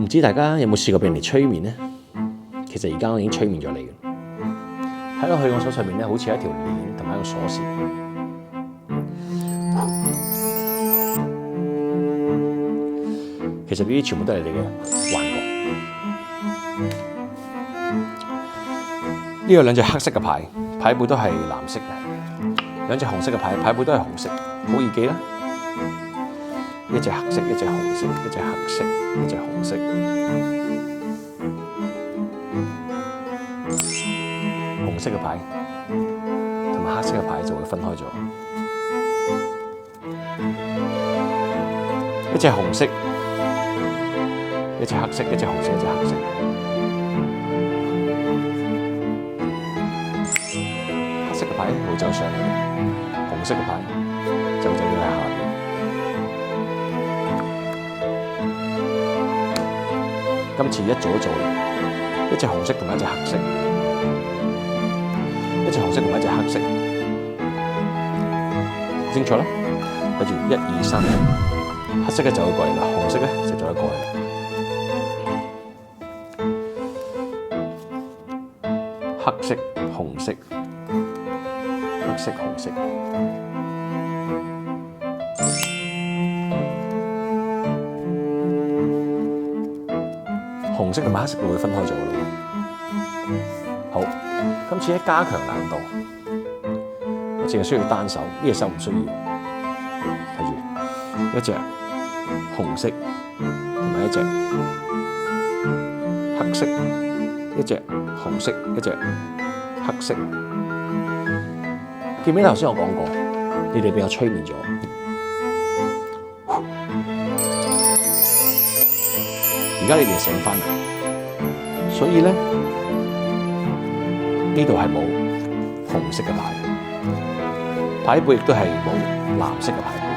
唔知大家有冇試過俾人哋催眠呢？其實而家我已經催眠咗你嘅，睇落去我手上面咧，好似有一條鏈同埋一個鎖匙。其實呢啲全部都係你嘅幻覺。呢有兩隻黑色嘅牌，牌背都係藍色嘅；兩隻紅色嘅牌，牌背都係紅色，好易記啦。一隻黑色，一隻紅色，一隻黑色，一隻紅色。紅色嘅牌同埋黑色嘅牌就會分開咗。一隻紅色，一隻黑色，一隻紅色，一隻黑色。黑色嘅牌會走上嚟，紅色嘅牌就會走咗喺下面。今次一組一組，一隻紅色同埋一隻黑色，一隻紅色同埋一隻黑色，清楚啦。跟住1、2、3，黑色嘅就會過嚟啦，紅色咧就走咗過嚟啦。黑色、紅色、黑色、紅色。紅色同埋黑色會分開咗咯。好，今次咧加強難度，我淨係需要單手，呢隻手唔需要。睇住，一隻紅色同埋一隻黑色，一隻紅色，一隻黑色。記唔記得頭先我講過，你哋俾我催眠咗。而家你哋醒返嚟，所以咧呢度係冇紅色嘅牌，牌背亦都係冇藍色嘅牌。